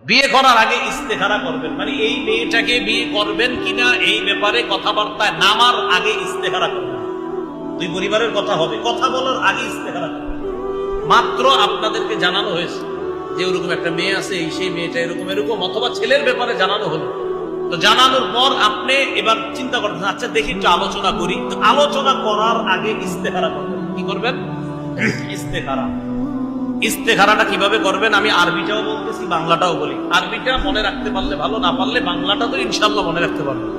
বিয়ে করার আগে ইস্তেখারা করবেন, মানে এই মেয়েটাকে বিয়ে করবেন কিনা এই ব্যাপারে কথাবার্তায় নামার আগে ইস্তেখারা করবেন। দুই পরিবারের কথা হবে, কথা বলার আগে ইস্তেখারা করবেন। মাত্র আপনাদেরকে জানানো হয়েছে যে ওরকম একটা মেয়ে আছে, এই সেই মেয়েটা এরকম এরকম, অথবা ছেলের ব্যাপারে জানানো হলো, তো জানানোর পর আপনি এবার চিন্তা করতেন আচ্ছা দেখি একটু আলোচনা করি। তো আলোচনা করার আগে ইস্তেখারা করবেন। কি করবেন? ইস্তেখারা। ইস্তেখারাটা কিভাবে করবেন আমি আরবিটাও বলতেছি, বাংলাটাও বলি। আরবিটা মনে রাখতে পারলে ভালো, না পারলে বাংলাটা তো ইনশাআল্লাহ মনে রাখতে পারবেন।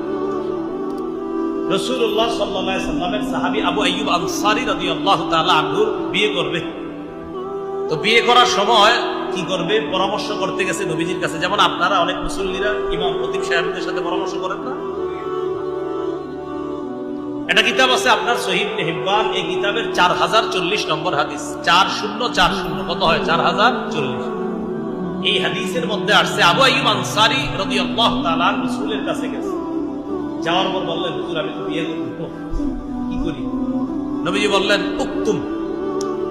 রাসূলুল্লাহ সাল্লাল্লাহু আলাইহি সাল্লামের সাহাবী আবু আইয়ুব আনসারী রাদিয়াল্লাহু তাআলা আনহু বিয়ে করবে। তো বিয়ে করার সময় কি করবে পরামর্শ করতে গেছে নবীজির কাছে। যেমন আপনারা অনেক মুসল্লিরা ইমাম খতিব সাহেবদের সাথে পরামর্শ করেন না? একটা কিতাব আছে আপনার সহিহ ইবনে হিব্বান, এই কিতাবের 4040 নম্বর হাদিস, 4040 কত হয় 4040। এই হাদিসের মধ্যে আসছে আবু আইয়ুব আনসারী রাদিয়াল্লাহু তাআলা রাসূলের কাছে গেছে। যাওয়ার পর বললেন হুজুর আমি তো বিয়ে করব, কি করি? নবীজি বললেন উক্তুম,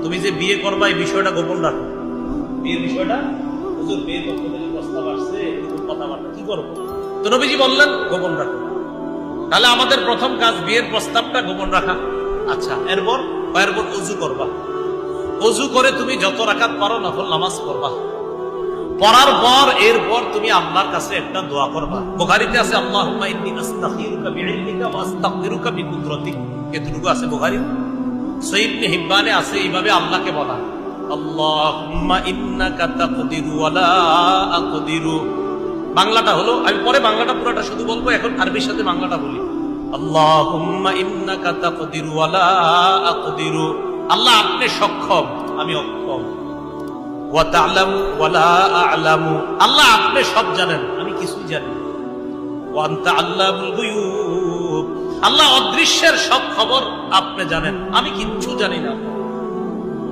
তুমি যে বিয়ে করবা এই বিষয়টা গোপন রাখো। বিয়ের বিষয়টা হুজুর বিয়ে করতে গেলে প্রস্তাব আসছে, এরকম কথাবার্তা কি করবো? তো নবীজি বললেন গোপন রাখো। তাহলে আমাদের প্রথম কাজ বিয়ের প্রস্তাবটা গোপন রাখা। আচ্ছা, এরপর ওযু করবা। ওযু করে তুমি যত রাকাত পারো নফল নামাজ পড়বা। পড়ার পর এরপর তুমি আল্লাহর কাছে একটা দোয়া করবা। বুখারীতে আছে আল্লাহুম্মা ইন্নী আস্তাগফিরুকা বিইলমিকা ওয়া আস্তাগফিরুকা বিকুদরাতিক, এতটুকু আছে বুখারীতে। সহিহ ইবনে হিব্বানে আছে এইভাবে আল্লাহকে বলা, আল্লাহুম্মা ইন্নাকা তাকদিরু ওয়া লা আকদিরু। বাংলাটা হলো, আমি পরে বাংলাটা পুরোটা শুধু বলবো, এখন আরবির সাথে বাংলাটা বলি। আল্লাহুম্মা ইন্নাকা তাকদিরু ওয়া লা আকদিরু, আল্লাহ আপনি সক্ষম আমি অক্ষম। ওয়া তা'লামু ওয়া লা আ'লামু, আল্লাহ আপনি সব জানেন আমি কিছুই জানি না। ওয়া আনতা আল্লামুল গুয়ুব, আল্লাহ অদৃশ্যের সব খবর আপনি জানেন আমি কিচ্ছু জানি না।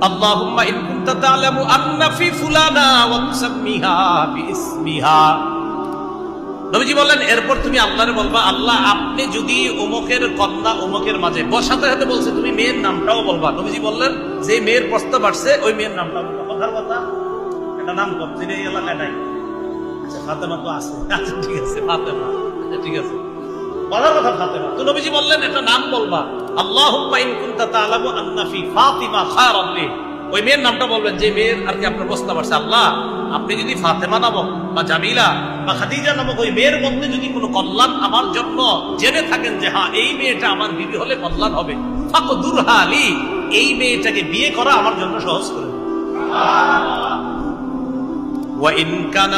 আল্লাহুম্মা ইন কুনতা তা'লামু আন্না ফি ফুলানা ওয়া তুসাম্মিহা বিইসমিহা। নবীজি বললেন এরপর তুমি আল্লাহরে বলবা আল্লাহ আপনি যদি অমুকের কন্যা অমুকের মাঝে, সাথে সাথে বলছে তুমি মেয়ের নামটাও বলবা। নবীজি বললেন যে মেয়ের প্রস্তাব আসছে ওই মেয়ের নামটা বলবা। কথার কথা একটা নাম কর, যেটা এই এলাকায় নাই। আচ্ছা ফাতেমা তো আছে, আচ্ছা ঠিক আছে ফাতেমা, আচ্ছা ঠিক আছে কথার কথা ফাতেমা। তো নবীজি বললেন একটা নাম বলবা, আল্লাহুম্মা ইন কুনতা তা'লামু আন্না ফি ফাতিমা খায়রান লি, ওই মেয়ের নামটা বলবেন যে মেয়ের আর কি আপনার প্রস্তাব আসছে। আল্লাহ আপনি যদি ফাতেমা নামক বা জামিলা বা খাদিজা নামক ওই মেয়ের মধ্যে যদি কোনো কল্যাণ আমার জন্য জেনে থাকেন যে হ্যাঁ এই মেয়েটা আমার বিবি হলে কল্যাণ হবে, ফাকদুরহা লি, এই মেয়েটাকে বিয়ে করা আমার জন্য সহজ করে। ওয়া ইন কানা